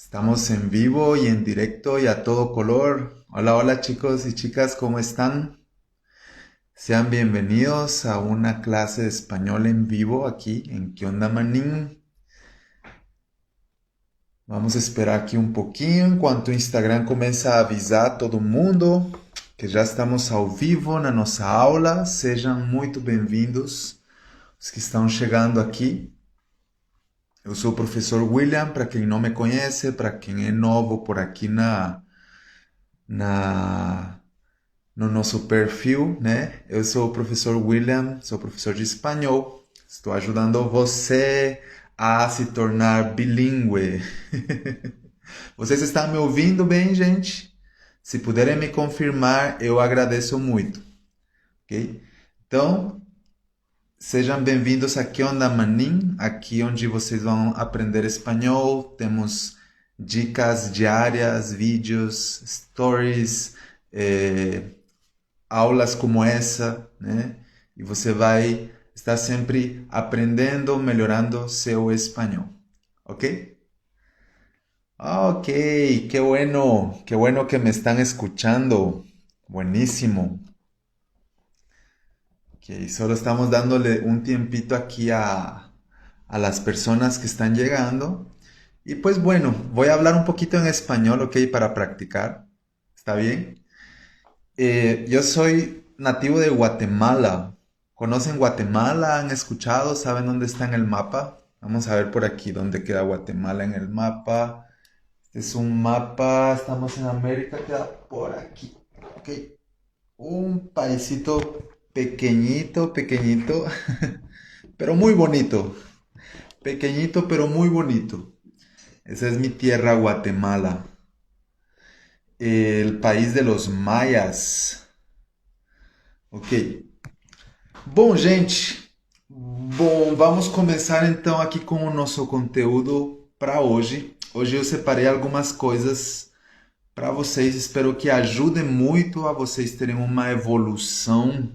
Estamos en vivo y en directo y a todo color. Hola, hola chicos y chicas, ¿cómo están? Sean bienvenidos a una clase de español en vivo aquí en ¿Qué onda, manín? Vamos a esperar aqui um pouquinho enquanto o Instagram começa a avisar todo mundo que já estamos ao vivo na nossa aula. Sejam muito bem-vindos os que estão chegando aqui. Eu sou o professor William, para quem não me conhece, para quem é novo por aqui na no nosso perfil, né? Eu sou o professor William, sou professor de espanhol. Estou ajudando você a se tornar bilíngue. Vocês estão me ouvindo bem, gente? Se puderem me confirmar, eu agradeço muito. Ok? Então, sejam bem-vindos a Que Onda Manin, aqui onde vocês vão aprender espanhol. Temos dicas diárias, vídeos, stories, aulas como essa, né? E você vai estar sempre aprendendo, melhorando seu espanhol, ¿ok? Ok, qué bueno que me están escuchando. Buenísimo. Ok, solo estamos dándole un tiempito aquí a las personas que están llegando. Y pues bueno, voy a hablar un poquito en español, ok, para practicar. ¿Está bien? Yo soy nativo de Guatemala. ¿Conocen Guatemala? ¿Han escuchado? ¿Saben dónde está en el mapa? Vamos a ver por aquí dónde queda Guatemala en el mapa. Este es un mapa, estamos en América, queda por aquí. Ok. Un paisito pequeñito, pequeñito, pero muy bonito. Pequeñito, pero muy bonito. Esa es mi tierra, Guatemala. El país de los mayas. Ok. Bom, gente. Bom, vamos começar então aqui com o nosso conteúdo para hoje. Hoje eu separei algumas coisas para vocês. Espero que ajudem muito a vocês terem uma evolução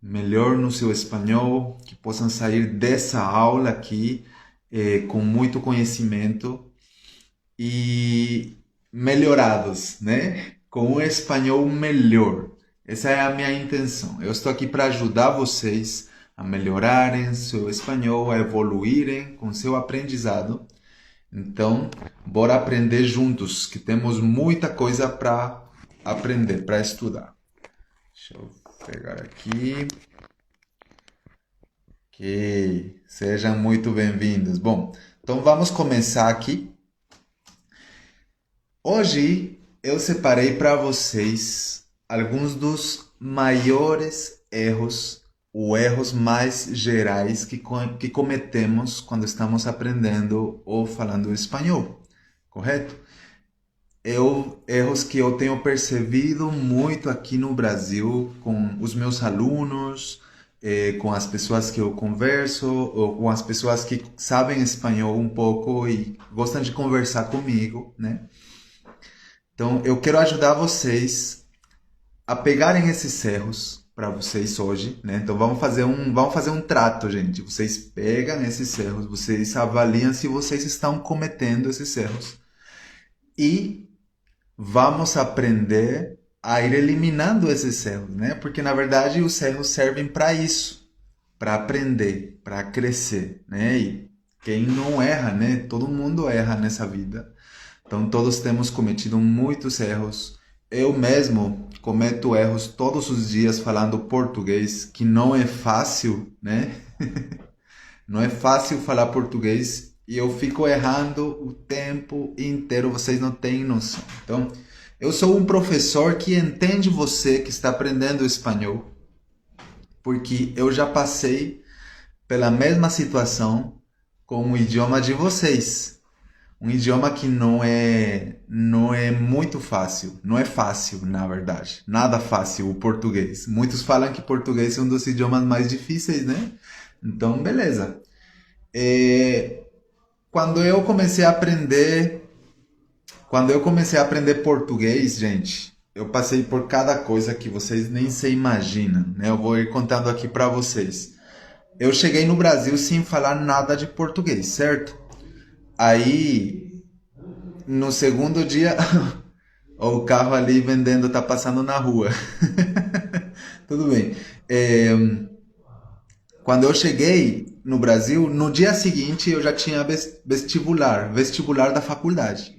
melhor no seu espanhol, que possam sair dessa aula aqui com muito conhecimento e melhorados, né? Com um espanhol melhor. Essa é a minha intenção. Eu estou aqui para ajudar vocês a melhorarem seu espanhol, a evoluírem com seu aprendizado. Então, bora aprender juntos, que temos muita coisa para aprender, para estudar. Deixa eu pegar aqui. Ok, sejam muito bem-vindos. Bom, então vamos começar aqui. Hoje eu separei para vocês alguns dos maiores erros ou erros mais gerais que cometemos quando estamos aprendendo ou falando espanhol, correto? Erros que eu tenho percebido muito aqui no Brasil com os meus alunos, com as pessoas que eu converso, ou com as pessoas que sabem espanhol um pouco e gostam de conversar comigo, né? Então, eu quero ajudar vocês a pegarem esses erros para vocês hoje, né? Então, vamos fazer um trato, gente. Vocês pegam esses erros, vocês avaliam se vocês estão cometendo esses erros e vamos aprender a ir eliminando esses erros, né? Porque, na verdade, os erros servem para isso, para aprender, para crescer, né? E quem não erra, né? Todo mundo erra nessa vida. Então, todos temos cometido muitos erros. Eu mesmo cometo erros todos os dias falando português, que não é fácil, né? Não é fácil falar português e eu fico errando o tempo inteiro, vocês não têm noção. Então, eu sou um professor que entende você que está aprendendo espanhol, porque eu já passei pela mesma situação com o idioma de vocês. Um idioma que não é muito fácil. Não é fácil, na verdade. Nada fácil o português. Muitos falam que português é um dos idiomas mais difíceis, né? Então, beleza. Quando eu comecei a aprender português, gente, eu passei por cada coisa que vocês nem se imaginam, né? Eu vou ir contando aqui para vocês. Eu cheguei no Brasil sem falar nada de português, certo? Aí no segundo dia, o carro ali vendendo tá passando na rua. Tudo bem. É, quando eu cheguei no Brasil, no dia seguinte eu já tinha vestibular da faculdade.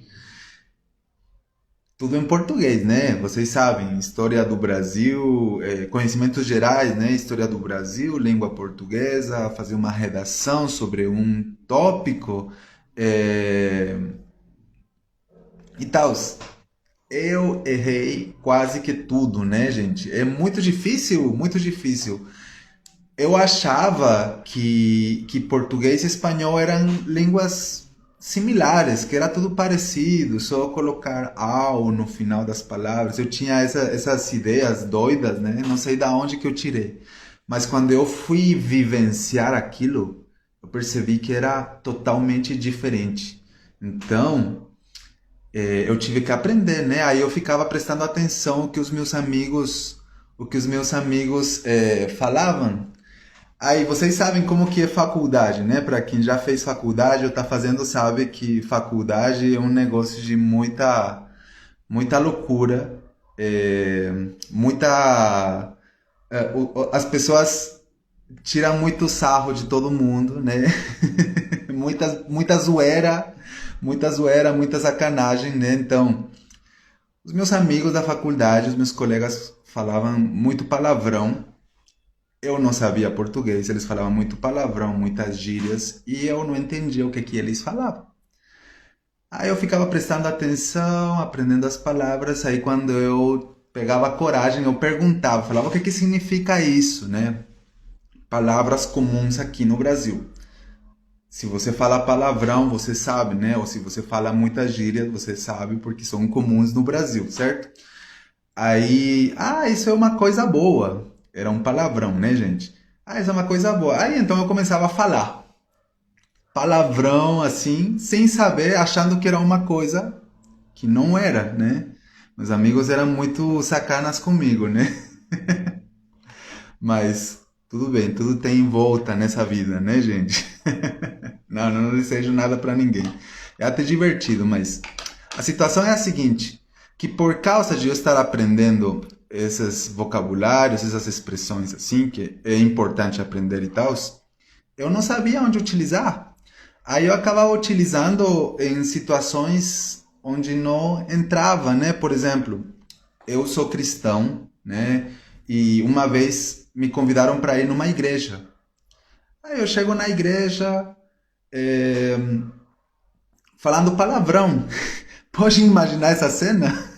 Tudo em português, né? Vocês sabem, história do Brasil, conhecimentos gerais, né? História do Brasil, língua portuguesa, fazer uma redação sobre um tópico é, e tal. Eu errei quase que tudo, né, gente? É muito difícil, muito difícil. Eu achava que português e espanhol eram línguas similares, que era tudo parecido, só colocar ao no final das palavras. Eu tinha essas ideias doidas, né? Não sei da onde que eu tirei. Mas quando eu fui vivenciar aquilo, eu percebi que era totalmente diferente. Então, eu tive que aprender, né? Aí eu ficava prestando atenção o que os meus amigos falavam. Aí vocês sabem como que é faculdade, né? Para quem já fez faculdade ou tá fazendo sabe que faculdade é um negócio de muita loucura, é, muita as pessoas tiram muito sarro de todo mundo, né? Muita zoeira, muita sacanagem, né? Então, os meus amigos da faculdade, os meus colegas falavam muito palavrão. Eu não sabia português, eles falavam muito palavrão, muitas gírias, e eu não entendia o que que eles falavam. Aí eu ficava prestando atenção, aprendendo as palavras, aí quando eu pegava coragem, eu perguntava, falava o que que significa isso, né? Palavras comuns aqui no Brasil. Se você fala palavrão, você sabe, né? Ou se você fala muitas gírias, você sabe, porque são comuns no Brasil, certo? Aí, isso é uma coisa boa. Era um palavrão, né, gente? Isso é uma coisa boa. Aí então eu começava a falar palavrão assim, sem saber, achando que era uma coisa que não era, né? Meus amigos eram muito sacanas comigo, né? Mas tudo bem, tudo tem volta nessa vida, né, gente? Não desejo nada pra ninguém. É até divertido, mas a situação é a seguinte, que por causa de eu estar aprendendo esses vocabulários, essas expressões assim, que é importante aprender e tal, eu não sabia onde utilizar. Aí eu acabava utilizando em situações onde não entrava, né? Por exemplo, eu sou cristão, né? E uma vez me convidaram para ir numa igreja. Aí eu chego na igreja, é, falando palavrão. Pode imaginar essa cena?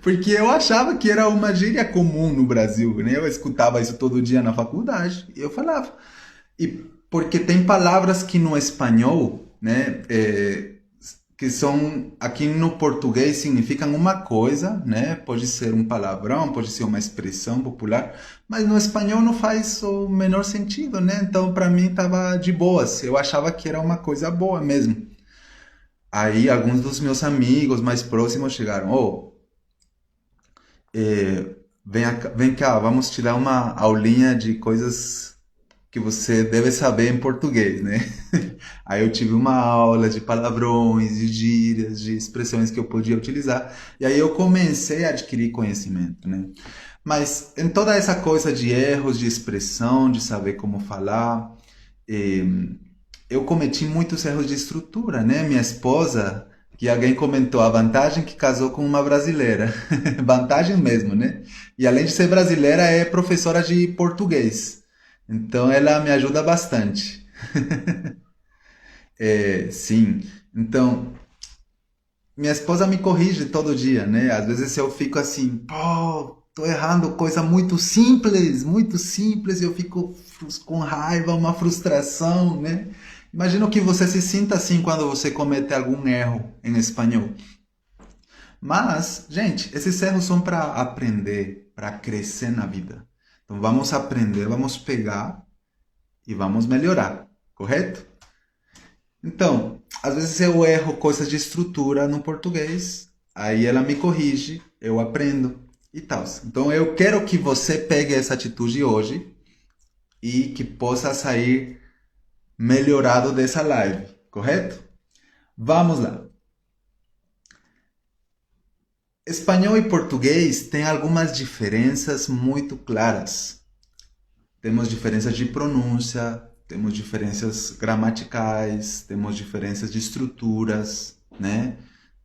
Porque eu achava que era uma gíria comum no Brasil, né? Eu escutava isso todo dia na faculdade e eu falava. E porque tem palavras que no espanhol, né, que são aqui no português significam uma coisa, né? Pode ser um palavrão, pode ser uma expressão popular, mas no espanhol não faz o menor sentido, né? Então para mim tava de boas. Eu achava que era uma coisa boa mesmo. Aí alguns dos meus amigos mais próximos chegaram, vem cá, vamos te dar uma aulinha de coisas que você deve saber em português, né? Aí eu tive uma aula de palavrões, de gírias, de expressões que eu podia utilizar, e aí eu comecei a adquirir conhecimento, né? Mas em toda essa coisa de erros de expressão, de saber como falar, eh, eu cometi muitos erros de estrutura, né? Minha esposa, que alguém comentou, a vantagem que casou com uma brasileira. Vantagem mesmo, né? E além de ser brasileira, é professora de português. Então ela me ajuda bastante. Sim. Então, minha esposa me corrige todo dia, né? Às vezes eu fico assim, pô, tô errando coisa muito simples, e eu fico com raiva, uma frustração, né? Imagino que você se sinta assim quando você comete algum erro em espanhol. Mas, gente, esses erros são para aprender, para crescer na vida. Então vamos aprender, vamos pegar e vamos melhorar, correto? Então, às vezes eu erro coisas de estrutura no português, aí ela me corrige, eu aprendo e tal. Então eu quero que você pegue essa atitude hoje e que possa sair melhorado dessa live, correto? Vamos lá. Espanhol e português têm algumas diferenças muito claras. Temos diferenças de pronúncia, temos diferenças gramaticais, temos diferenças de estruturas, né?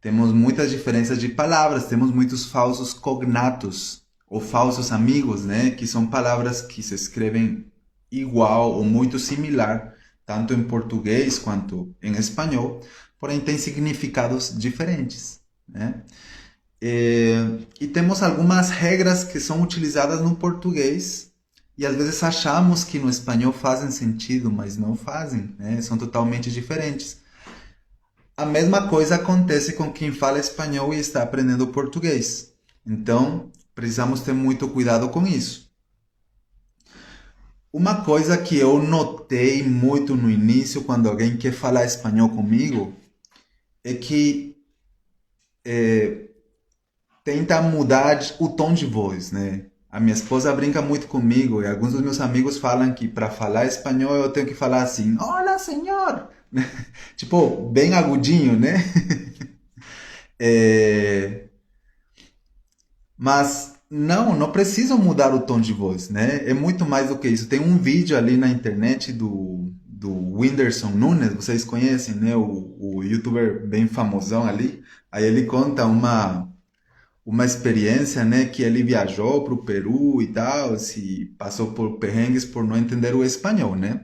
Temos muitas diferenças de palavras, temos muitos falsos cognatos ou falsos amigos, né? Que são palavras que se escrevem igual ou muito similar, tanto em português quanto em espanhol, porém têm significados diferentes, né? E temos algumas regras que são utilizadas no português e às vezes achamos que no espanhol fazem sentido, mas não fazem, né? São totalmente diferentes. A mesma coisa acontece com quem fala espanhol e está aprendendo português. Então, precisamos ter muito cuidado com isso. Uma coisa que eu notei muito no início, quando alguém quer falar espanhol comigo, é que tenta mudar o tom de voz, né? A minha esposa brinca muito comigo e alguns dos meus amigos falam que para falar espanhol eu tenho que falar assim: Olá, senhor! Tipo, bem agudinho, né? É, Mas não precisa mudar o tom de voz, né? É muito mais do que isso. Tem um vídeo ali na internet do Whindersson Nunes, vocês conhecem, né? O youtuber bem famosão ali. Aí ele conta uma experiência, né, que ele viajou para o Peru e tal, se passou por perrengues por não entender o espanhol, né?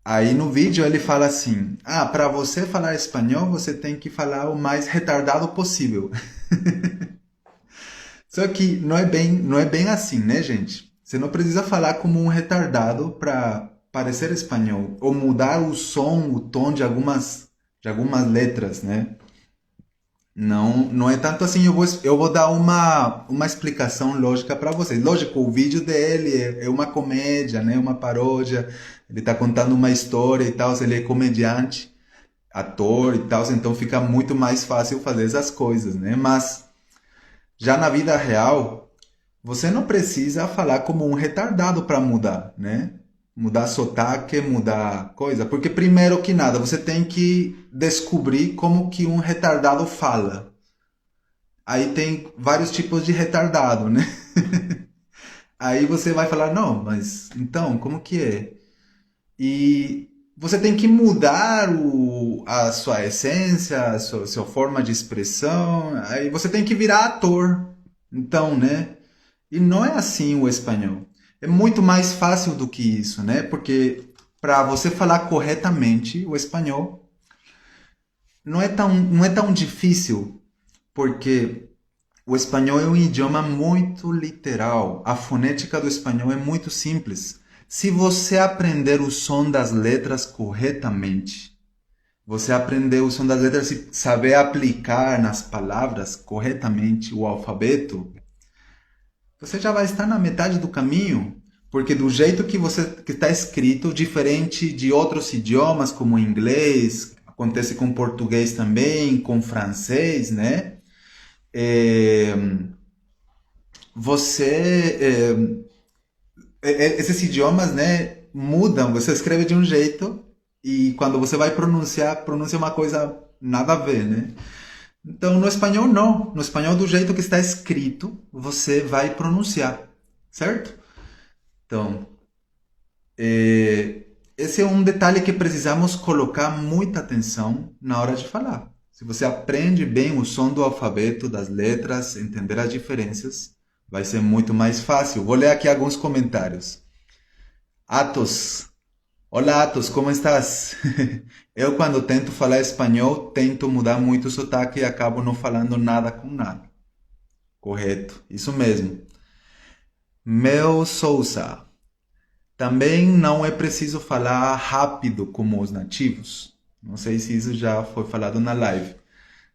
Aí no vídeo ele fala assim: "Ah, para você falar espanhol, você tem que falar o mais retardado possível". Só que não é bem assim, né, gente? Você não precisa falar como um retardado para parecer espanhol ou mudar o som, o tom de algumas letras, né? Não é tanto assim. Eu vou dar uma explicação lógica para vocês. Lógico, o vídeo dele é uma comédia, né? Uma paródia. Ele está contando uma história e tal. Ele é comediante, ator e tal. Então fica muito mais fácil fazer essas coisas, né? Mas já na vida real, você não precisa falar como um retardado para mudar, né? Mudar sotaque, mudar coisa. Porque primeiro que nada, você tem que descobrir como que um retardado fala. Aí tem vários tipos de retardado, né? Aí você vai falar, não, mas então, como que é? E você tem que mudar a sua essência, a sua forma de expressão. Aí você tem que virar ator. Então, né? E não é assim o espanhol. É muito mais fácil do que isso, né? Porque para você falar corretamente o espanhol, não é tão difícil, porque o espanhol é um idioma muito literal. A fonética do espanhol é muito simples. Se você aprender o som das letras corretamente, você aprender o som das letras e saber aplicar nas palavras corretamente o alfabeto, você já vai estar na metade do caminho, porque do jeito que está escrito, diferente de outros idiomas como inglês, acontece com português também, com francês, né? É, você esses idiomas, né, mudam. Você escreve de um jeito e quando você vai pronunciar, pronuncia uma coisa nada a ver, né? Então, no espanhol, não. No espanhol, do jeito que está escrito, você vai pronunciar, certo? Então, esse é um detalhe que precisamos colocar muita atenção na hora de falar. Se você aprende bem o som do alfabeto, das letras, entender as diferenças, vai ser muito mais fácil. Vou ler aqui alguns comentários. Atos. Olá, Atos, como estás? Eu, quando tento falar espanhol, tento mudar muito o sotaque e acabo não falando nada com nada. Correto, isso mesmo. Mel Souza. Também não é preciso falar rápido como os nativos. Não sei se isso já foi falado na live.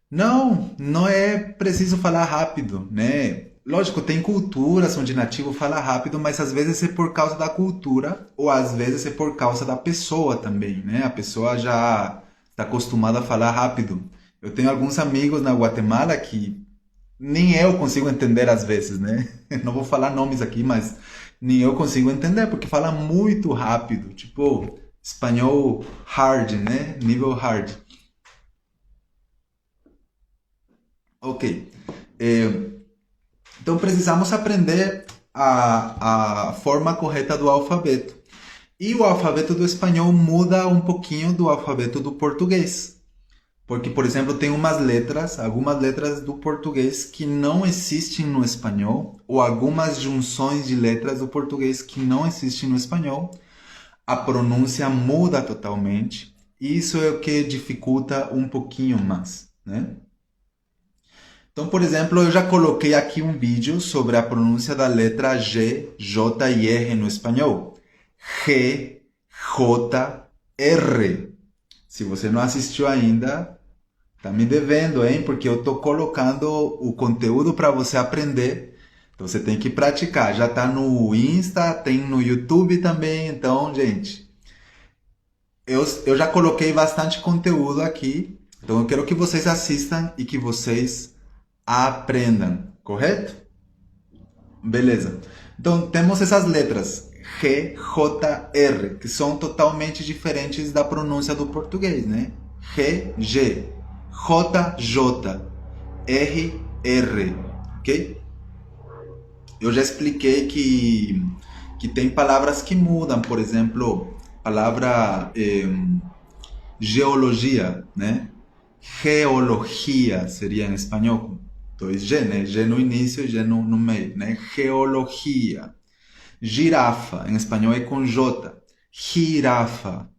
Não é preciso falar rápido, né? Lógico, tem culturas onde nativo fala rápido, mas às vezes é por causa da cultura ou às vezes é por causa da pessoa também, né? A pessoa já está acostumada a falar rápido. Eu tenho alguns amigos na Guatemala que nem eu consigo entender às vezes, né? Não vou falar nomes aqui, mas nem eu consigo entender porque fala muito rápido, tipo espanhol hard, né? Nível hard. Ok. Eh, então precisamos aprender a forma correta do alfabeto. E o alfabeto do espanhol muda um pouquinho do alfabeto do português. Porque, por exemplo, tem algumas letras do português que não existem no espanhol, ou algumas junções de letras do português que não existem no espanhol. A pronúncia muda totalmente. E isso é o que dificulta um pouquinho mais, né? Então, por exemplo, eu já coloquei aqui um vídeo sobre a pronúncia da letra G, J e R no espanhol. G, J, R. Se você não assistiu ainda, tá me devendo, hein? Porque eu tô colocando o conteúdo para você aprender. Então você tem que praticar. Já tá no Insta, tem no YouTube também. Então, gente, eu já coloquei bastante conteúdo aqui. Então eu quero que vocês assistam e que vocês aprendam, correto? Beleza. Então temos essas letras G, J, R, que são totalmente diferentes da pronúncia do português, né? G, G, J, J, R, R, ok? Eu já expliquei que tem palavras que mudam, por exemplo, palavra geologia, né? Geologia seria em espanhol, dois G, né? G no início e G no meio, né? Geologia. Girafa, em espanhol é com J. Girafa,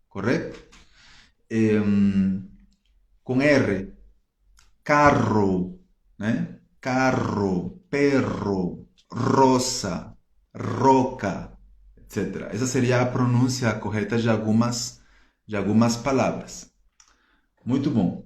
correto? Com R. Carro, né? Carro, perro, rosa, roca, etc. Essa seria a pronúncia correta de algumas palavras. Muito bom.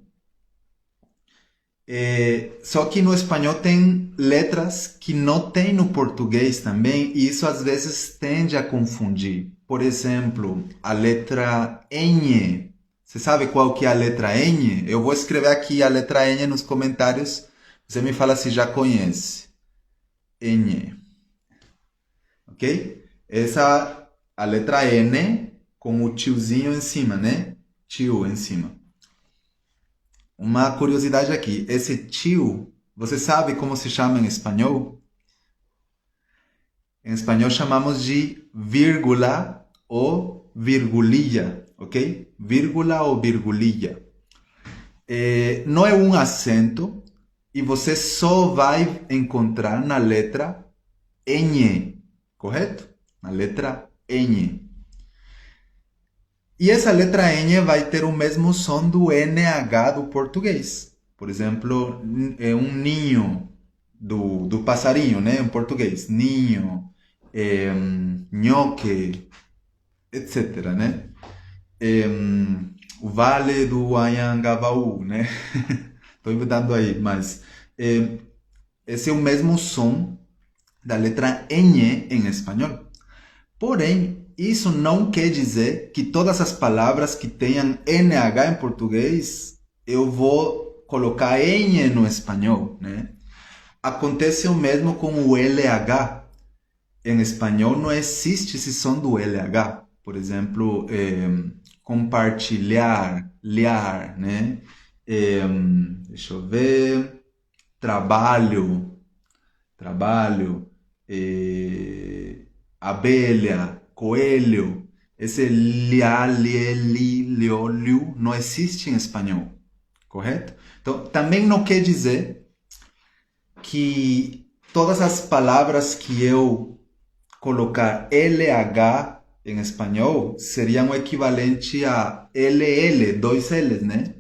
Só que no espanhol tem letras que não tem no português também, e isso às vezes tende a confundir. Por exemplo, a letra N. Você sabe qual que é a letra N? Eu vou escrever aqui a letra N nos comentários. Você me fala se já conhece. N. Ok? Essa, a letra N com o tiozinho em cima, né? Tio em cima. Uma curiosidade aqui, esse tio, você sabe como se chama em espanhol? Em espanhol chamamos de vírgula ou virgulilla, ok? Vírgula ou virgulilla. Não é um acento e você só vai encontrar na letra N, correto? Na letra N. E essa letra N vai ter o mesmo som do NH do português. Por exemplo, é um ninho do passarinho, né? Em português. Ninho, nhoque, etc, né? O Vale do Anhangabaú, né? Estou inventando aí, mas esse é o mesmo som da letra N em espanhol. Porém, isso não quer dizer que todas as palavras que tenham NH em português, eu vou colocar N no espanhol, né? Acontece o mesmo com o LH. Em espanhol não existe esse som do LH. Por exemplo, compartilhar, liar, né? Deixa eu ver. Trabalho, abelha, coelho. Esse liar, li, lio, liu não existe em espanhol, correto? Então, também não quer dizer que todas as palavras que eu colocar LH em espanhol seriam o equivalente a LL, dois L's, né?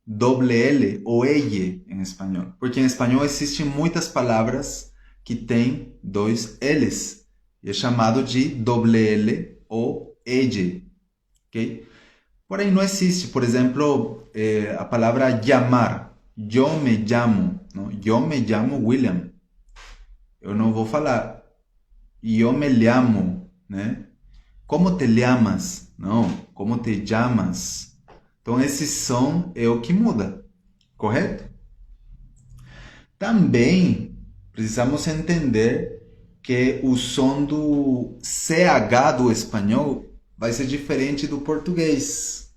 Doble L ou L em espanhol. Porque em espanhol existem muitas palavras que têm dois L's. E é chamado de doble L ou L. Okay? Porém, não existe, por exemplo, a palavra chamar. Eu me chamo. Não? Eu me chamo William. Eu não vou falar. Eu me llamo. Né? Como te llamas? Não. Como te llamas? Então, esse som é o que muda. Correto? Também precisamos entender que o som do CH do espanhol vai ser diferente do português.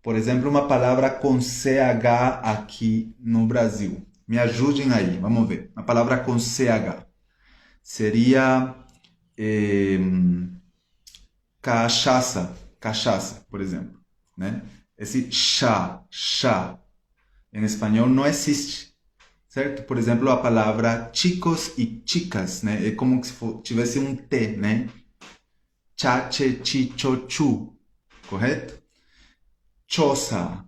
Por exemplo, uma palavra com CH aqui no Brasil. Me ajudem aí, vamos ver. A palavra com CH seria cachaça, cachaça, por exemplo, né? Esse chá, em espanhol não existe, certo? Por exemplo, a palavra chicos e chicas, né? É como se tivesse um T, né? Chache, chicho, chu, correto? Choza,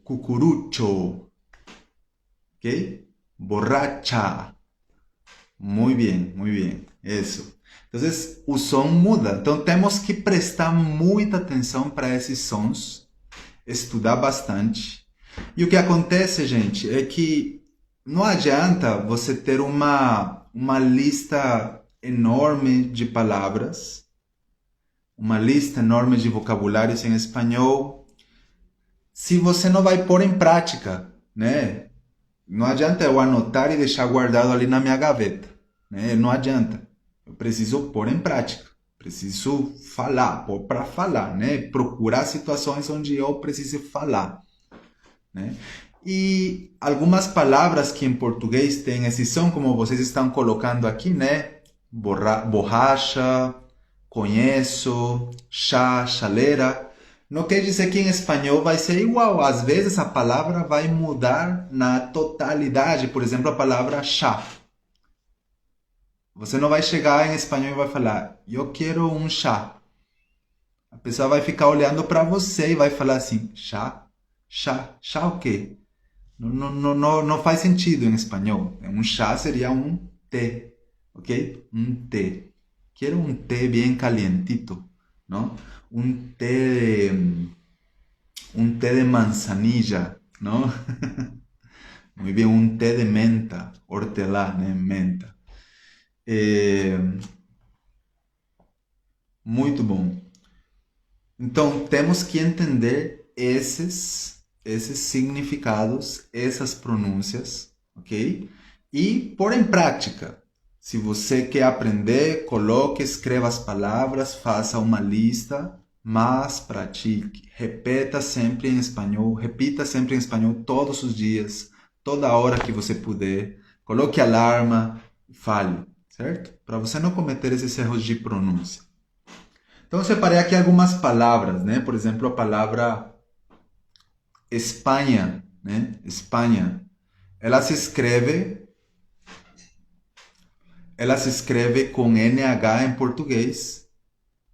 cucurucho, ¿ok? Borracha. Muy bien, isso. Então, o som muda. Então, temos que prestar muita atenção para esses sons, estudar bastante. E o que acontece, gente, é que não adianta você ter uma lista enorme de palavras, uma lista enorme de vocabulários em espanhol, se você não vai pôr em prática, né? Não adianta eu anotar e deixar guardado ali na minha gaveta, né? Não adianta. Eu preciso pôr em prática. Preciso falar, pôr para falar, né? Procurar situações onde eu preciso falar, né? E algumas palavras que em português têm esse som, como vocês estão colocando aqui, né? Borracha, conheço, chá, chaleira. Não quer dizer que em espanhol vai ser igual. Às vezes a palavra vai mudar na totalidade. Por exemplo, a palavra chá. Você não vai chegar em espanhol e vai falar, eu quero um chá. A pessoa vai ficar olhando para você e vai falar assim, chá? Chá o quê? Não faz sentido em espanhol. Um chá seria um té, ok? Um té. Quero um té bem calientito, não? Un té de manzanilla, ¿no? Muy bien, un té de menta, hortelã, né? Menta. Muito bom. Então, temos que entender esses significados, essas pronúncias, ok? E pôr em prática. Se você quer aprender, coloque, escreva as palavras, faça uma lista, mas pratique. Repita sempre em espanhol todos os dias, toda hora que você puder. Coloque alarma, fale, certo? Para você não cometer esses erros de pronúncia. Então, eu separei aqui algumas palavras, né? Por exemplo, a palavra Espanha, né? Espanha. Ela se escreve com NH em português.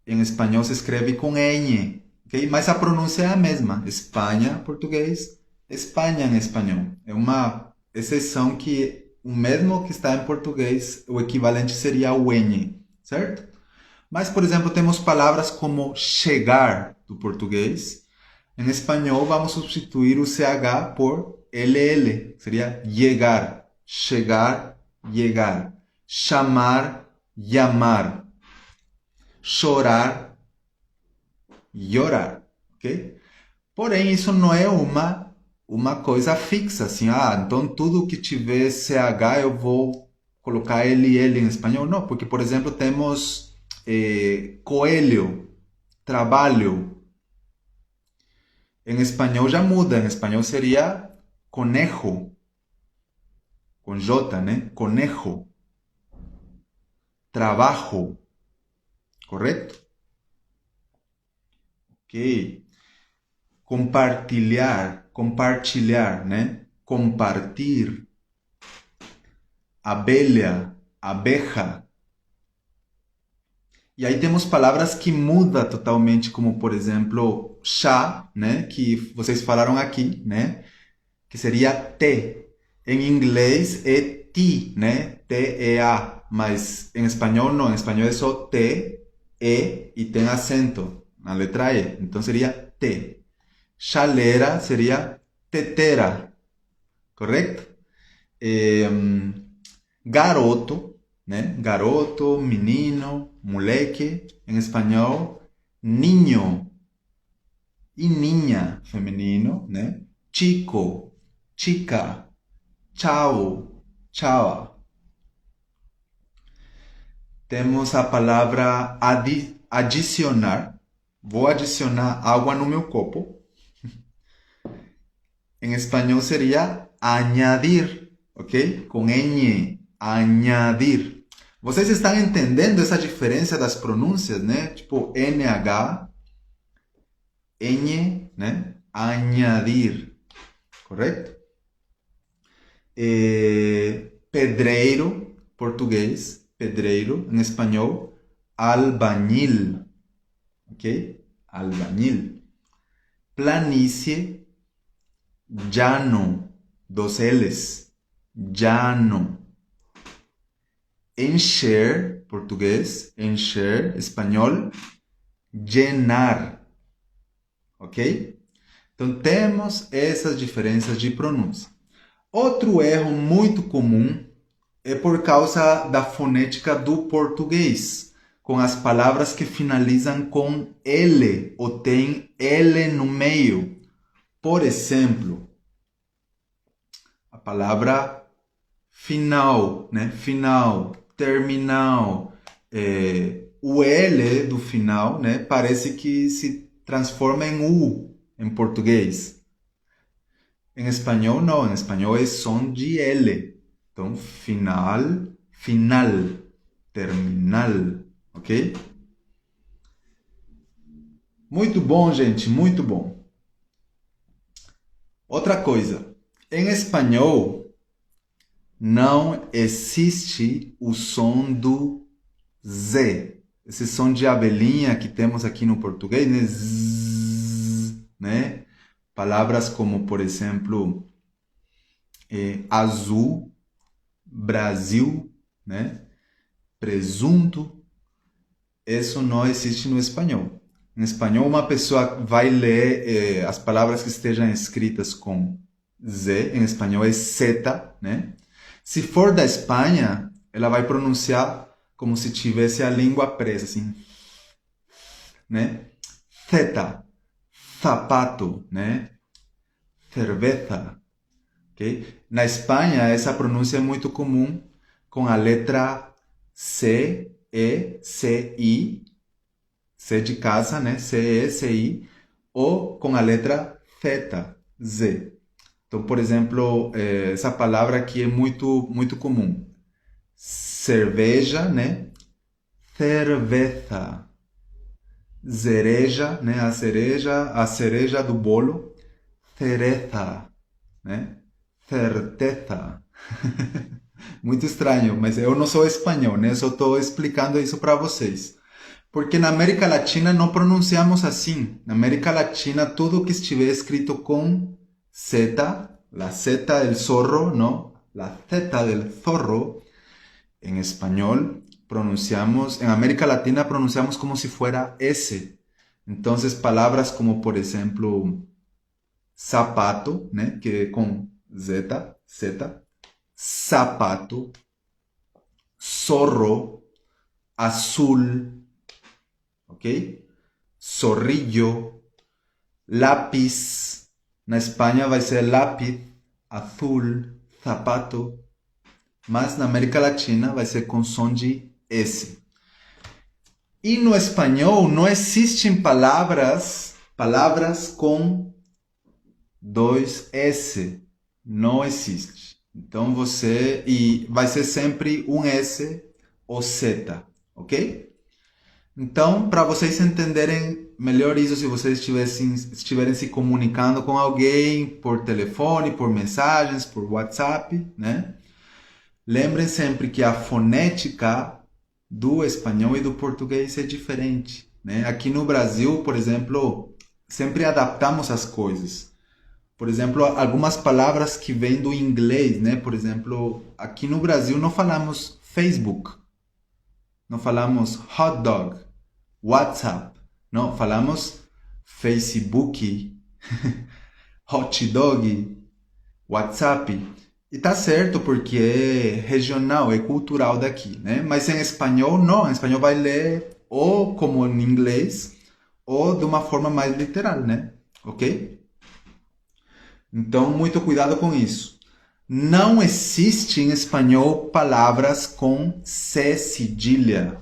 Em espanhol se escreve com N, ok? Mas a pronúncia é a mesma. Espanha, português. Espanha em espanhol. É uma exceção que o mesmo que está em português, o equivalente seria o N, certo? Mas, por exemplo, temos palavras como chegar do português. Em espanhol, vamos substituir o CH por LL. Seria llegar, chegar, llegar. Chamar, llamar. Chorar, llorar, ok? Porém, isso não é uma coisa fixa, assim, então tudo que tiver CH eu vou colocar LL em espanhol. Não, porque, por exemplo, temos coelho, trabalho. Em espanhol já muda, em espanhol seria conejo, com J, né? Conejo. Trabajo, correto? Ok. Compartilhar, né? Compartir. Abelha, abeja. E aí temos palavras que mudam totalmente, como por exemplo, chá, né? Que vocês falaram aqui, né? Que seria té. Em inglês é tea, né? T-E-A. Mas em espanhol não. Em espanhol é só T, E e tem acento na letra E. Então seria té. Chaleira seria tetera. Correto? Garoto, né? Garoto, menino, moleque. Em espanhol, niño. E niña, feminino, né? Chico, chica, chao, chava. Temos a palavra adicionar. Vou adicionar água no meu copo. Em em espanhol seria añadir, ok? Com ñ, añadir. Vocês estão entendendo essa diferença das pronúncias, né? Tipo NH, ñ, né? Añadir, correto? Pedreiro, português, pedreiro, em espanhol, albañil, ok? Albañil. Planície, llano, dos L's, llano. Encher, português, encher, espanhol, llenar, ok? Então temos essas diferenças de pronúncia. Outro erro muito comum é por causa da fonética do português, com as palavras que finalizam com L ou tem L no meio. Por exemplo, a palavra final, né? Final, terminal, o L do final, né? Parece que se transforma em U em português. Em espanhol não, em espanhol é som de L. Então, final, final, terminal, ok? Muito bom, gente, muito bom. Outra coisa, em espanhol não existe o som do Z. Esse som de abelhinha que temos aqui no português, né? Zzz, né? Palavras como, por exemplo, azul, Brasil, né? Presunto. Isso não existe no espanhol. Em espanhol, uma pessoa vai ler as palavras que estejam escritas com Z, em espanhol é Z, né? Se for da Espanha, ela vai pronunciar como se tivesse a língua presa, assim, né? Z, zapato, né? Cerveza, ok? Na Espanha, essa pronúncia é muito comum com a letra C, E, C, I, C de casa, né? C, E, C, I, ou com a letra Z, Z. Então, por exemplo, essa palavra aqui é muito comum. Cerveja, né? Cerveza. Cereja, né? A cereja do bolo. Cereza, né? Certeza. Muito estranho, mas eu não sou espanhol, né? Eu só estou explicando isso para vocês. Porque na América Latina não pronunciamos assim. Na América Latina, tudo que estiver escrito com Z, la Z del zorro, ¿no? La Z del zorro, en español pronunciamos, en América Latina pronunciamos como si fuera S. Entonces, palabras como, por ejemplo, zapato, ¿no? Que con Z, Z, zapato, zorro, azul, ¿ok? Zorrillo, lápiz. Na Espanha vai ser lápiz, azul, zapato. Mas na América Latina vai ser com som de S. E no espanhol não existem palavras com dois S. Não existe. Então e vai ser sempre um S ou Z, ok? Então, para vocês entenderem melhor isso, se vocês estiverem se comunicando com alguém por telefone, por mensagens, por WhatsApp, né? Lembrem sempre que a fonética do espanhol e do português é diferente, né? Aqui no Brasil, por exemplo, sempre adaptamos as coisas. Por exemplo, algumas palavras que vêm do inglês, né? Por exemplo, aqui no Brasil não falamos Facebook, não falamos hot dog, WhatsApp, não, falamos Facebook, hot dog, WhatsApp. E tá certo, porque é regional, é cultural daqui, né? Mas em espanhol, não. Em espanhol vai ler ou como em inglês, ou de uma forma mais literal, né? Ok? Então, muito cuidado com isso. Não existe em espanhol palavras com C cedilha.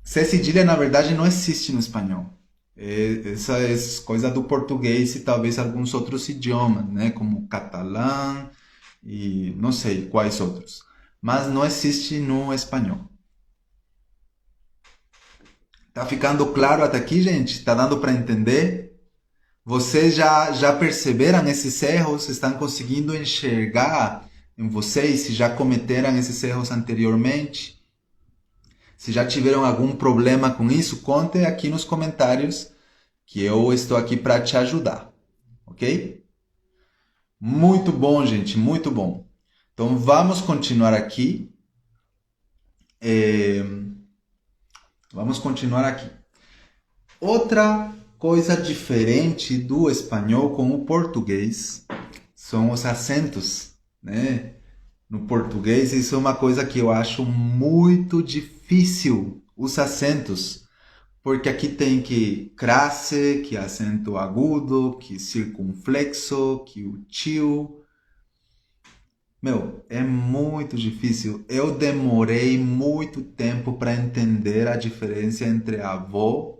C cedilha, na verdade, não existe no espanhol. Essa é coisa do português e talvez alguns outros idiomas, né? Como catalã e não sei quais outros. Mas não existe no espanhol. Tá ficando claro até aqui, gente? Tá dando para entender? Vocês já perceberam esses erros? Estão conseguindo enxergar em vocês se já cometeram esses erros anteriormente? Se já tiveram algum problema com isso, contem aqui nos comentários que eu estou aqui para te ajudar, ok? Muito bom, gente, muito bom. Então vamos continuar aqui. É, Vamos continuar aqui. Outra coisa diferente do espanhol com o português são os acentos, né? No português, isso é uma coisa que eu acho muito difícil, os acentos. Porque aqui tem que crase, que acento agudo, que circunflexo, que o tio. Meu, é muito difícil. Eu demorei muito tempo para entender a diferença entre avó.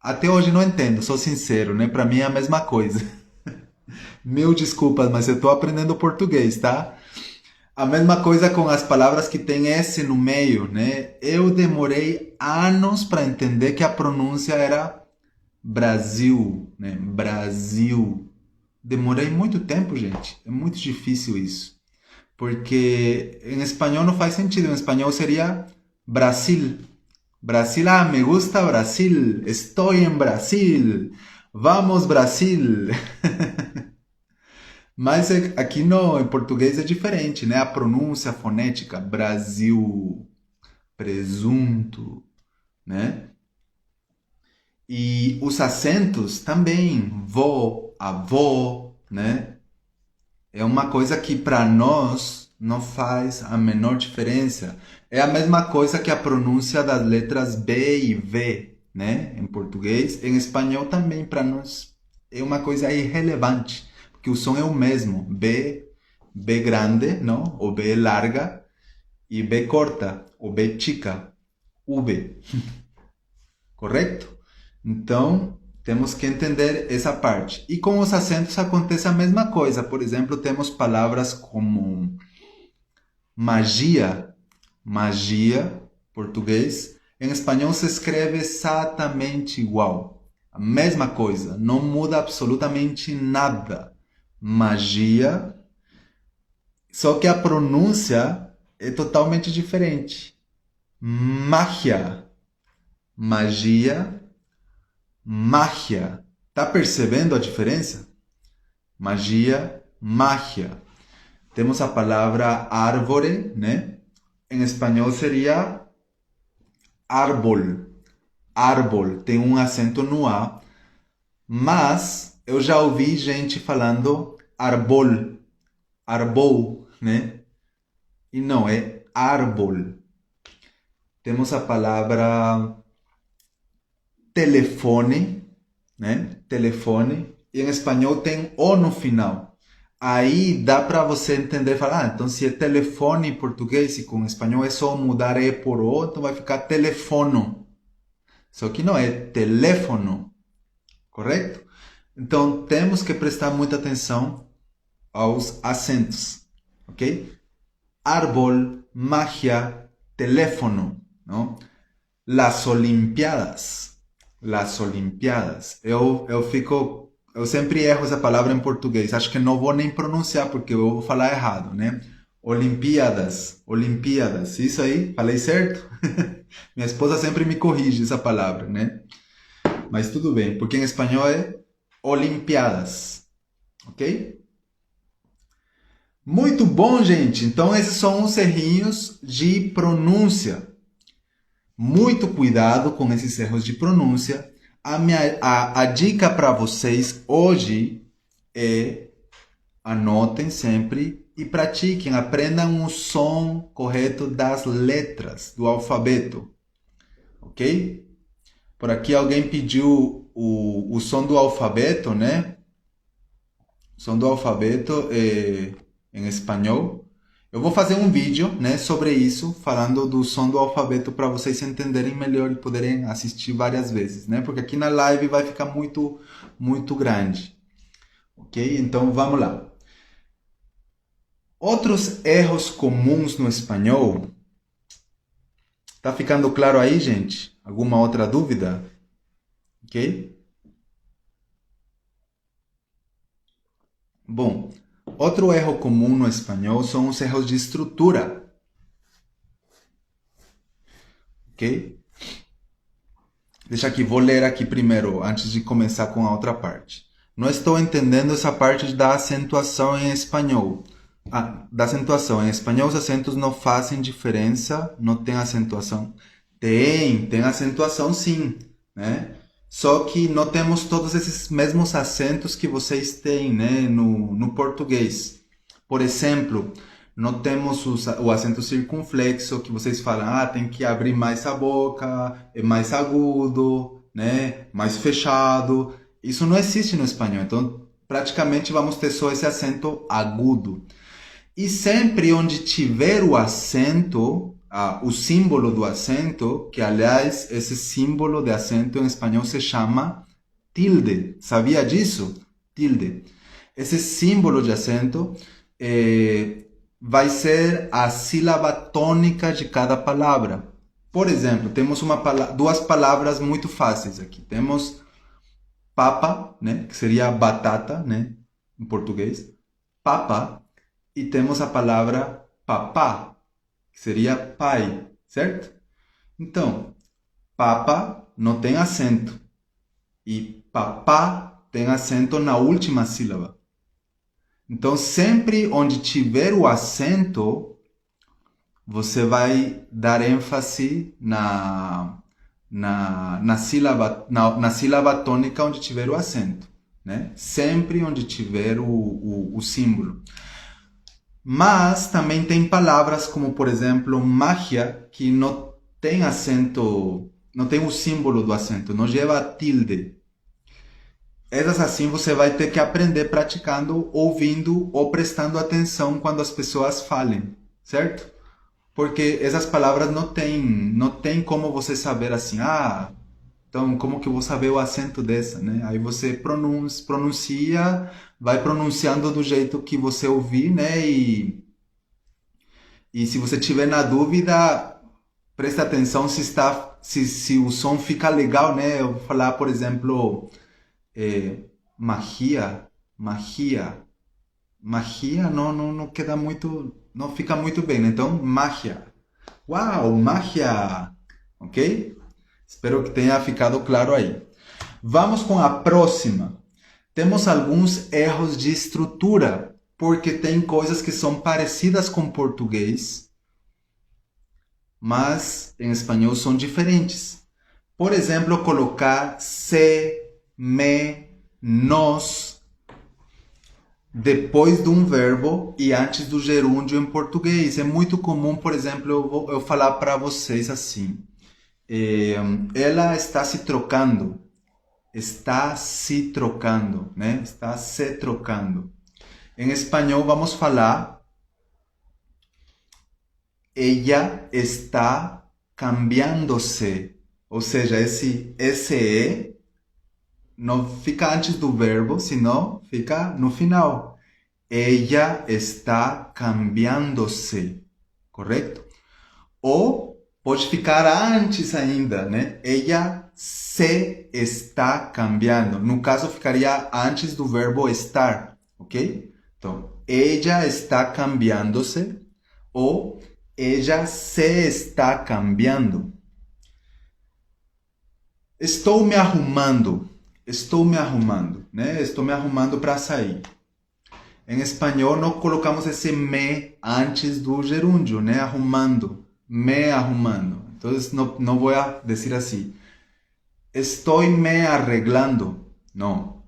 Até hoje não entendo, sou sincero, né? Para mim é a mesma coisa. Mil desculpas, mas eu tô aprendendo português, tá? A mesma coisa com as palavras que tem S no meio, né? Eu demorei anos para entender que a pronúncia era Brasil, né? Brasil. Demorei muito tempo, gente. É muito difícil isso. Porque em espanhol não faz sentido. Em espanhol seria Brasil. Brasil, ah, me gusta Brasil. Estoy en Brasil. Vamos, Brasil. Mas aqui no, em português é diferente, né? A pronúncia fonética, Brasil, presunto, né? E os acentos também, vô, avó, né? É uma coisa que para nós não faz a menor diferença. É a mesma coisa que a pronúncia das letras B e V, né? Em português. Em espanhol também, para nós, é uma coisa irrelevante. Porque o som é o mesmo. B, B grande, não? Ou B larga. E B corta, ou B chica. V. Correto? Então, temos que entender essa parte. E com os acentos acontece a mesma coisa. Por exemplo, temos palavras como magia, magia, português. Em espanhol se escreve exatamente igual. A mesma coisa, não muda absolutamente nada. Magia, só que a pronúncia é totalmente diferente. Magia, magia, mágia. Tá percebendo a diferença? Magia, mágia. Temos a palavra árvore, né? Em espanhol seria árbol. Árbol tem um acento no A, mas eu já ouvi gente falando arbol, arbol, né? E não, é árbol. Temos a palavra telefone, né? Telefone. E em espanhol tem O no final. Aí dá para você entender e falar, então se é telefone em português e com espanhol é só mudar E por O, então vai ficar telefono. Só que não, é teléfono, correto? Então temos que prestar muita atenção aos acentos, ok? Árbol, magia, teléfono, não? Las Olimpiadas. Las Olimpiadas. Eu sempre erro essa palavra em português. Acho que não vou nem pronunciar porque eu vou falar errado, né? Olimpíadas, Olimpíadas. Isso aí, falei certo? Minha esposa sempre me corrige essa palavra, né? Mas tudo bem, porque em espanhol é Olimpiadas, ok? Muito bom, gente. Então esses são os errinhos de pronúncia. Muito cuidado com esses erros de pronúncia. A dica para vocês hoje é anotem sempre e pratiquem, aprendam o som correto das letras do alfabeto, ok? Por aqui alguém pediu o som do alfabeto, né? O som do alfabeto em espanhol. Eu vou fazer um vídeo, né, sobre isso, falando do som do alfabeto para vocês entenderem melhor e poderem assistir várias vezes, né? Porque aqui na live vai ficar muito grande. Ok? Então vamos lá. Outros erros comuns no espanhol. Tá ficando claro aí, gente? Alguma outra dúvida? Ok? Bom, outro erro comum no espanhol são os erros de estrutura. Ok? Deixa aqui, vou ler aqui primeiro, antes de começar com a outra parte. Não estou entendendo essa parte da acentuação em espanhol. Da acentuação. Em espanhol os acentos não fazem diferença, não tem acentuação. Tem acentuação sim, né? Só que não temos todos esses mesmos acentos que vocês têm, né, no português. Por exemplo, não temos o acento circunflexo, que vocês falam, tem que abrir mais a boca, é mais agudo, né, mais fechado. Isso não existe no espanhol, então praticamente vamos ter só esse acento agudo. E sempre onde tiver o acento, o símbolo do acento, que aliás esse símbolo de acento em espanhol se chama tilde. Sabia disso? Tilde. Esse símbolo de acento vai ser a sílaba tônica de cada palavra. Por exemplo, temos duas palavras muito fáceis aqui. Temos papa, né, que seria batata, né, em português. Papa. E temos a palavra papá, que seria pai, certo? Então, papa não tem acento. E papá tem acento na última sílaba. Então, sempre onde tiver o acento, você vai dar ênfase na sílaba tônica onde tiver o acento, né? Sempre onde tiver o símbolo. Mas também tem palavras como, por exemplo, magia, que não tem acento, não tem o símbolo do acento, não leva tilde. Essas assim você vai ter que aprender praticando, ouvindo ou prestando atenção quando as pessoas falem, certo? Porque essas palavras não tem como você saber assim, então como que eu vou saber o acento dessa, né? Aí você pronuncia, vai pronunciando do jeito que você ouvir, né? E se você tiver na dúvida, presta atenção se o som fica legal, né? Eu vou falar, por exemplo, magia, magia não queda muito, não fica muito bem, né? Então, magia. Uau, magia! Ok? Espero que tenha ficado claro aí. Vamos com a próxima. Temos alguns erros de estrutura, porque tem coisas que são parecidas com português, mas em espanhol são diferentes. Por exemplo, colocar se, me, nos depois de um verbo e antes do gerúndio em português. É muito comum, por exemplo, eu falar para vocês assim. Ela está se trocando. Está se trocando, né? Está se trocando. Em espanhol vamos falar ella está cambiándose. Ou seja, esse SE não fica antes do verbo, senão fica no final. Ella está cambiándose, correto? Ou pode ficar antes ainda, né? Ella se está cambiando. No caso, ficaria antes do verbo estar, ok? Então, ella está cambiándose ou ella se está cambiando. Estou me arrumando, né? Estou me arrumando para sair. Em espanhol, não colocamos esse me antes do gerúndio, né? Arrumando, me arrumando. Então, não vou dizer assim. Estoy me arreglando. No.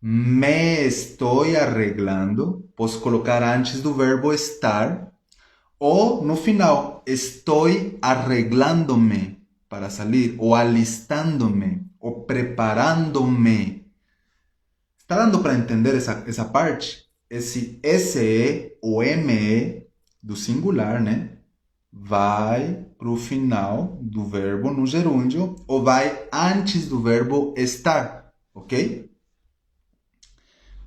Me estoy arreglando. Posso colocar antes do verbo estar. Ou no final. Estoy arreglándome para salir. Ou alistándome. Ou preparándome. Está dando para entender essa parte? Esse SE ou ME do singular, né? Vai para o final do verbo no gerúndio ou vai antes do verbo estar, ok?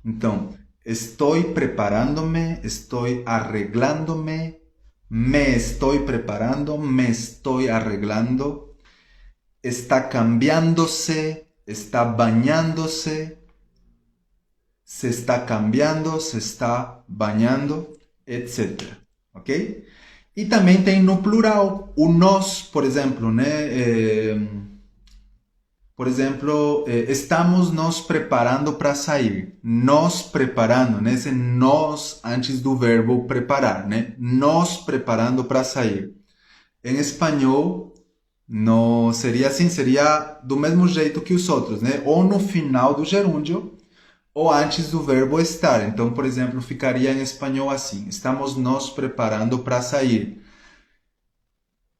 Então, estou preparando-me, estou arreglando-me, me estou preparando, me estou arreglando, está cambiándose, está bañándose, se está cambiando, se está bañando, etc. Ok? E também tem no plural o nós, por exemplo, né? Por exemplo, estamos nos preparando para sair. Nos preparando, né? Esse nós antes do verbo preparar, né? Nos preparando para sair. Em espanhol, não seria assim, seria do mesmo jeito que os outros, né? Ou no final do gerúndio, ou antes do verbo estar. Então, por exemplo, ficaria em espanhol assim: estamos nos preparando para sair.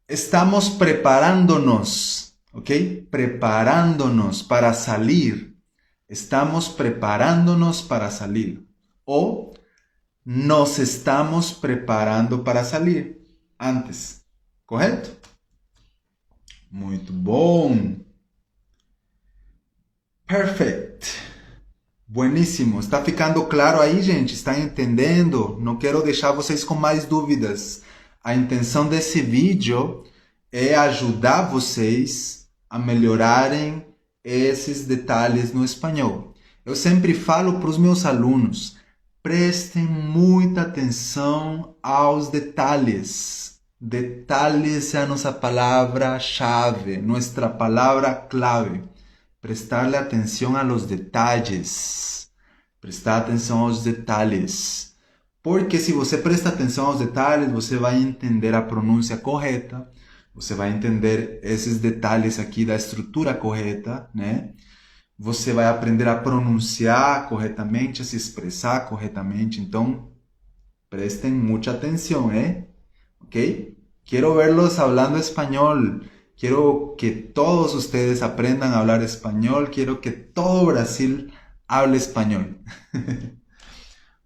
Estamos preparándonos, ¿ok? Preparándonos para salir. Estamos preparándonos para salir. O nos estamos preparando para salir antes. Correto? Muito bom. Perfect. Bueníssimo. Está ficando claro aí, gente? Está entendendo? Não quero deixar vocês com mais dúvidas. A intenção desse vídeo é ajudar vocês a melhorarem esses detalhes no espanhol. Eu sempre falo para os meus alunos, prestem muita atenção aos detalhes. Detalhes é a nossa palavra-chave, nossa palavra-clave. Prestarle atenção a los detalles. Prestar atenção aos detalhes. Porque se você presta atenção aos detalhes, você vai entender a pronúncia correta, você vai entender esses detalhes aqui da estrutura correta, né? Você vai aprender a pronunciar corretamente, a se expressar corretamente. Então, prestem muita atenção, ¿Ok? Quiero verlos hablando español. Quiero que todos ustedes aprendan a hablar español. Quiero que todo Brasil hable español.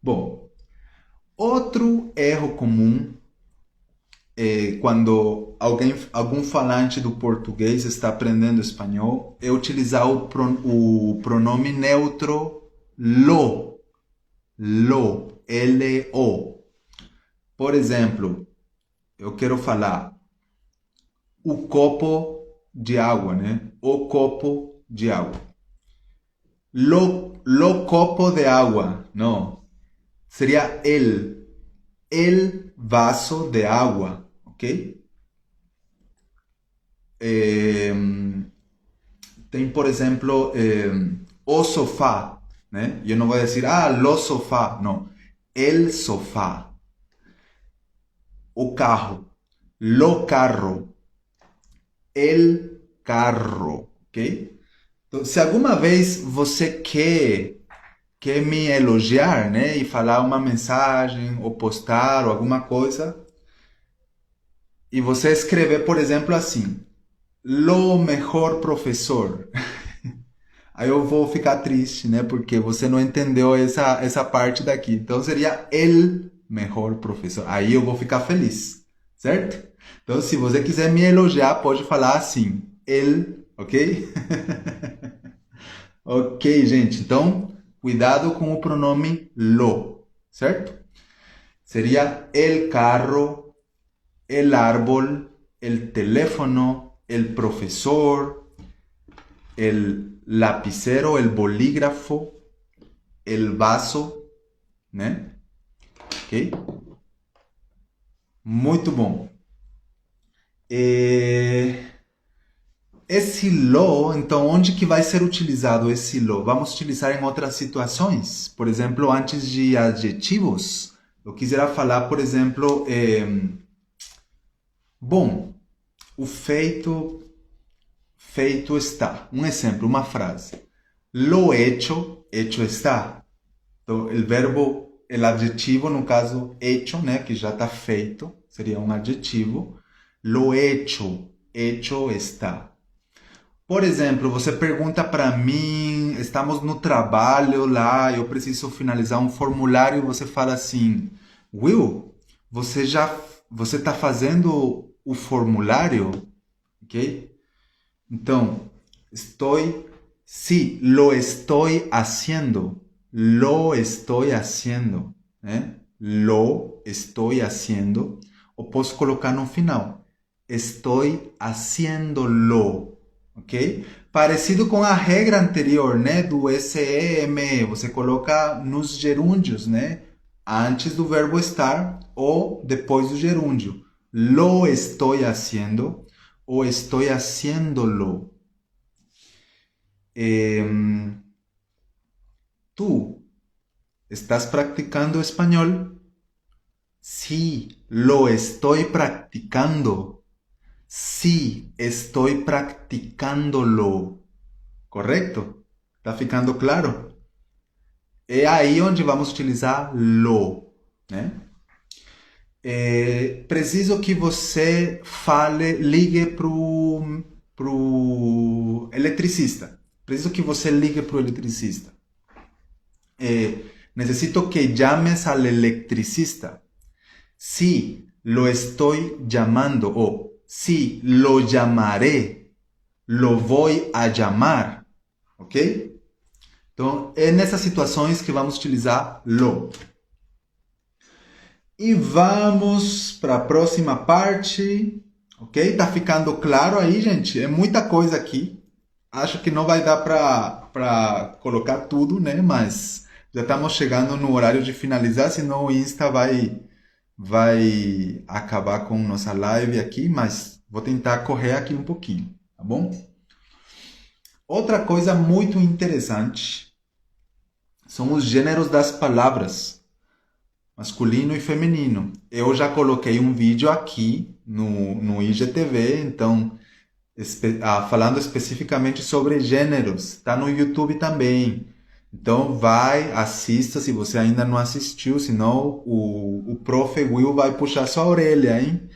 Bom, outro erro comum quando algum falante do português está aprendendo espanhol é utilizar o pronome neutro lo. Lo. L-O. Por exemplo, eu quero falar o copo de água, né? O copo de água. Lo copo de água. Não. Seria el vaso de agua, ok? Tem, por exemplo, o sofá, né? Eu não vou dizer, lo sofá, não. El sofá. O carro. Lo carro. El carro, ok? Então, se alguma vez você quer me elogiar, né, e falar uma mensagem, ou postar, ou alguma coisa, e você escrever, por exemplo, assim, lo mejor professor. Aí eu vou ficar triste, né, porque você não entendeu essa parte daqui. Então seria el mejor professor. Aí eu vou ficar feliz, certo? Então, se você quiser me elogiar, pode falar assim, el, ok? Ok, gente. Então, cuidado com o pronome lo, certo? Seria el carro, el árbol, el teléfono, el profesor, el lapicero, el bolígrafo, el vaso, né? Ok? Muito bom. Esse lo, então, onde que vai ser utilizado esse lo? Vamos utilizar em outras situações. Por exemplo, antes de adjetivos, eu quisera falar, por exemplo, bom, o feito está. Um exemplo, uma frase. Lo hecho está. Então, o verbo, o adjetivo, no caso, hecho, né, que já está feito, seria um adjetivo. Lo hecho está. Por exemplo, você pergunta para mim, estamos no trabalho lá, eu preciso finalizar um formulário e você fala assim, Will, você está fazendo o formulário, ok? Então, sí, lo estoy haciendo. Lo estoy haciendo, né? Lo estoy haciendo. Ou posso colocar no final. Estoy haciéndolo, ok? Parecido com a regra anterior, né? Do SEME. Você coloca nos gerúndios, né? Antes do verbo estar ou depois do gerúndio. Lo estoy haciendo ou estoy haciéndolo. ¿Tú estás practicando español? Sí, lo estoy practicando. Sí, estoy practicándolo. Correto? Tá ficando claro? É aí onde vamos utilizar lo, né? Preciso que você ligue pro eletricista. Preciso que você ligue pro eletricista. Necesito que llames al electricista. Sí, lo estoy llamando. O sí, lo llamaré. Lo voy a llamar. Ok? Então, é nessas situações que vamos utilizar lo. E vamos para a próxima parte. Ok? Tá ficando claro aí, gente? É muita coisa aqui. Acho que não vai dar para colocar tudo, né? Mas já estamos chegando no horário de finalizar, senão o Insta vai acabar com nossa live aqui, mas vou tentar correr aqui um pouquinho, tá bom? Outra coisa muito interessante são os gêneros das palavras, masculino e feminino. Eu já coloquei um vídeo aqui no IGTV, então falando especificamente sobre gêneros, tá no YouTube também. Então assista se você ainda não assistiu, senão o Prof. Will vai puxar sua orelha, hein?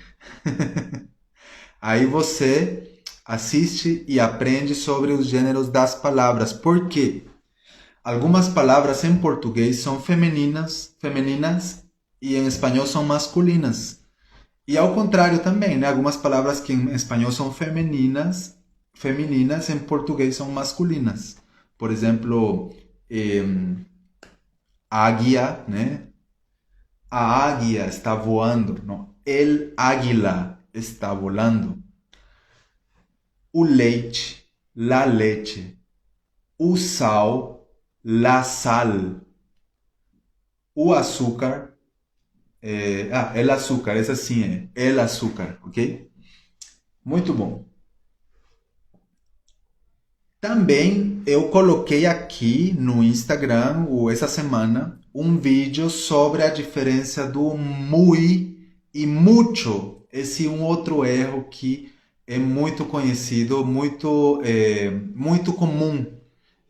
Aí você assiste e aprende sobre os gêneros das palavras. Por quê? Algumas palavras em português são femininas e em espanhol são masculinas. E ao contrário também, né? Algumas palavras que em espanhol são femininas, em português são masculinas. Por exemplo, águia, né? A águia está voando. Não. El águila está volando. O leite, la leche. O sal, la sal. O açúcar, el açúcar, essa sim é, el açúcar, ok? Muito bom. Também eu coloquei aqui no Instagram, essa semana, um vídeo sobre a diferença do muy e mucho. Esse é um outro erro que é muito conhecido, muito comum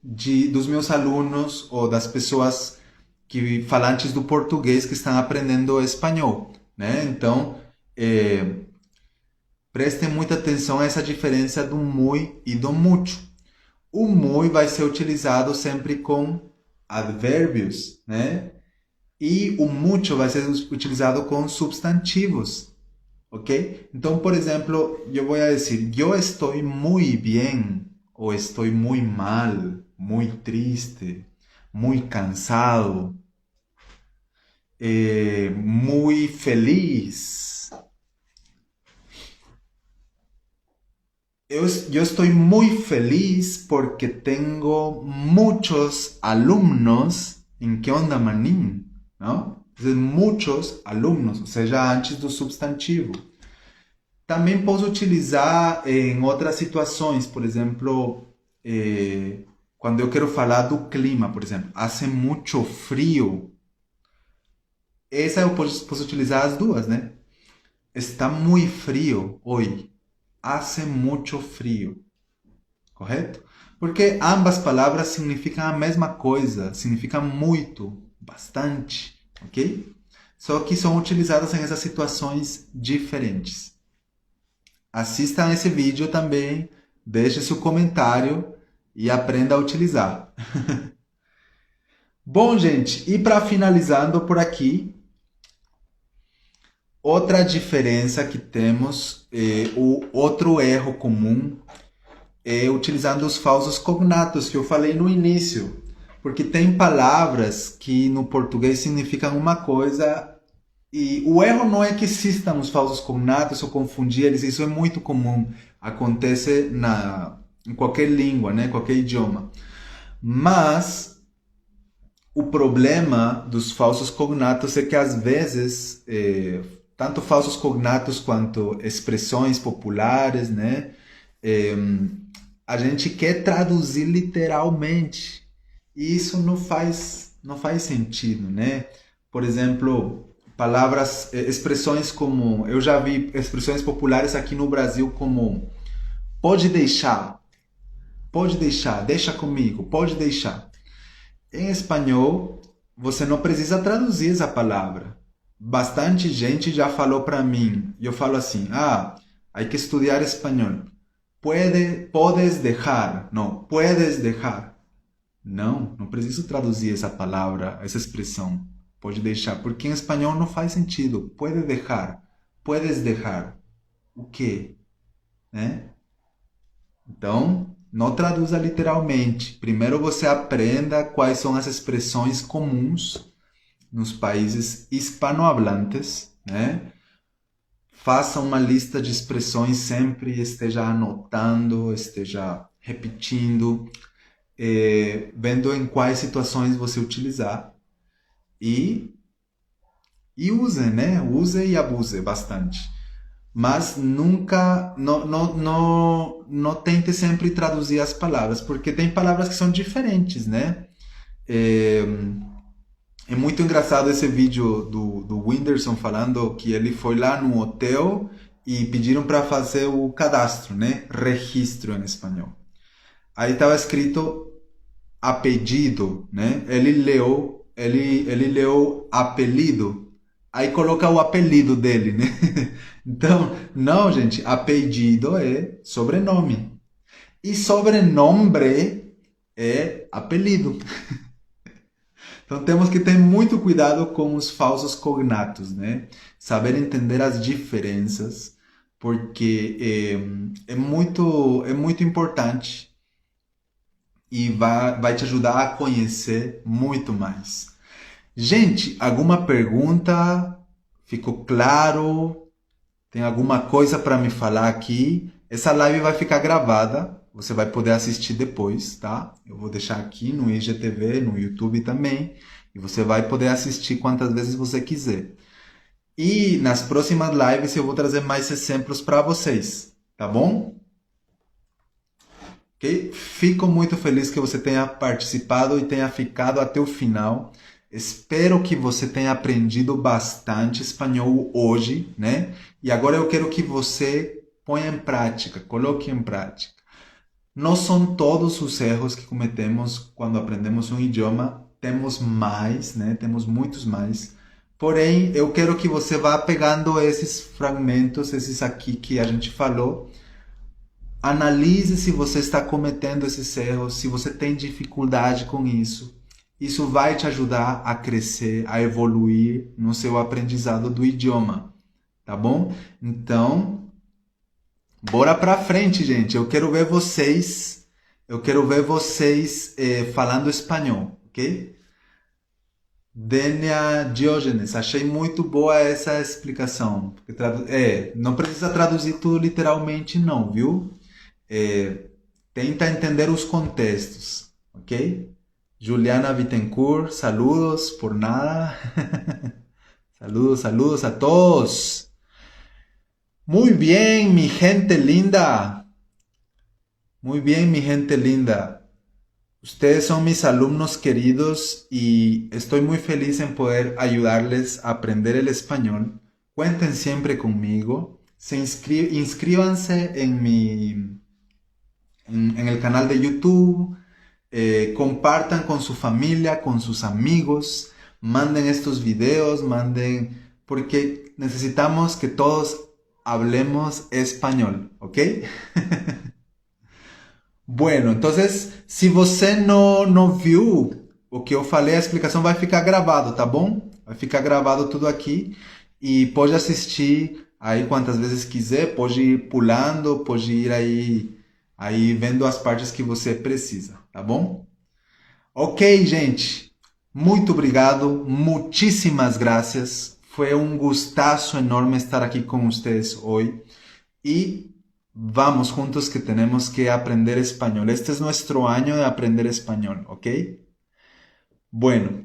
dos meus alunos ou das pessoas falantes do português que estão aprendendo espanhol, né? Então, prestem muita atenção a essa diferença do muy e do mucho. O muy vai ser utilizado sempre com advérbios, né? E o mucho vai ser utilizado com substantivos, ok? Então, por exemplo, eu vou dizer, yo estoy muy bien, ou estoy muy mal, muy triste, muy cansado, muy feliz. Eu estou muito feliz porque tenho muitos alunos em que onda manín, não? Muitos alunos, ou seja, antes do substantivo. Também posso utilizar em outras situações, por exemplo, quando eu quero falar do clima, por exemplo, hace muito frio. Essa eu posso utilizar as duas, né? Está muito frio hoje. Hace mucho frio. Correto? Porque ambas palavras significam a mesma coisa, significam muito, bastante, ok? Só que são utilizadas em essas situações diferentes. Assistam esse vídeo também, deixe seu comentário e aprenda a utilizar. Bom, gente, e para finalizando por aqui, Outra diferença que temos, o outro erro comum, é utilizando os falsos cognatos que eu falei no início. Porque tem palavras que no português significam uma coisa e o erro não é que existam os falsos cognatos ou confundir eles, isso é muito comum, acontece em qualquer língua, né, qualquer idioma. Mas o problema dos falsos cognatos é que às vezes, tanto falsos cognatos quanto expressões populares, né, eh, a gente quer traduzir literalmente. E isso não faz sentido, né? Por exemplo, palavras, expressões como, eu já vi expressões populares aqui no Brasil como pode deixar, deixa comigo, pode deixar. Em espanhol, você não precisa traduzir essa palavra. Bastante gente já falou para mim, e eu falo assim, hay que estudar espanhol. Puedes dejar, não, puedes dejar. Não preciso traduzir essa palavra, essa expressão. Pode deixar, porque em espanhol não faz sentido. Puede dejar, puedes dejar. O quê? Né? Então, não traduza literalmente. Primeiro você aprenda quais são as expressões comuns nos países hispanohablantes, né? Faça uma lista de expressões sempre, esteja anotando, esteja repetindo, vendo em quais situações você utilizar e, e use, né? Use e abuse bastante. Mas nunca, não tente sempre traduzir as palavras, porque tem palavras que são diferentes, né? É, é muito engraçado esse vídeo do Whindersson falando que ele foi lá no hotel e pediram para fazer o cadastro, né? Registro em espanhol. Aí estava escrito apelido, né? Ele leu apelido, aí coloca o apelido dele, né? Então, não, gente, apelido é sobrenome e sobrenome é apelido. Então temos que ter muito cuidado com os falsos cognatos, né? Saber entender as diferenças, porque é muito importante e vai te ajudar a conhecer muito mais. Gente, alguma pergunta? Ficou claro? Tem alguma coisa para me falar aqui? Essa live vai ficar gravada, você vai poder assistir depois, tá? Eu vou deixar aqui no IGTV, no YouTube também, e você vai poder assistir quantas vezes você quiser. E nas próximas lives eu vou trazer mais exemplos para vocês, tá bom? Ok? Fico muito feliz que você tenha participado e tenha ficado até o final. Espero que você tenha aprendido bastante espanhol hoje, né? E agora eu quero que você ponha em prática, coloque em prática. Não são todos os erros que cometemos quando aprendemos um idioma, temos mais, né? Temos muitos mais. Porém, eu quero que você vá pegando esses fragmentos, esses aqui que a gente falou. Analise se você está cometendo esses erros, se você tem dificuldade com isso. Isso vai te ajudar a crescer, a evoluir no seu aprendizado do idioma, tá bom? Então, bora pra frente, gente. Eu quero ver vocês falando espanhol, ok? Dênia Diógenes, achei muito boa essa explicação. Não precisa traduzir tudo literalmente não, viu? Tenta entender os contextos, ok? Juliana Bittencourt, saludos por nada. Saludos a todos. Muy bien, mi gente linda. Muy bien, mi gente linda. Ustedes son mis alumnos queridos y estoy muy feliz en poder ayudarles a aprender el español. Cuenten siempre conmigo. Inscríbanse en el canal de YouTube. Compartan con su familia, con sus amigos, manden estos videos, porque necesitamos que todos hablemos español, ¿ok? Bueno, entonces, se você não viu o que eu falei, a explicação vai ficar gravado, tá bom? Vai ficar gravado tudo aqui. e pode assistir aí quantas vezes quiser, pode ir pulando, pode ir aí vendo as partes que você precisa, tá bom? Ok, gente. Muito obrigado, muitíssimas gracias. Foi um gustazo enorme estar aqui com vocês hoje. Y vamos juntos que tenemos que aprender español. Este es nuestro año de aprender español, ¿ok? Bueno,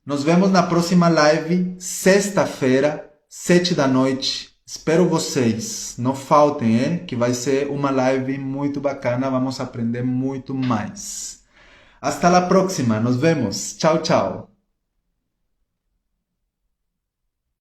nos vemos na próxima live, sexta-feira, 7 da noite. Espero vocês. Não faltem, que vai ser uma live muito bacana. Vamos aprender muito mais. Hasta la próxima. Nos vemos. Tchau, tchau.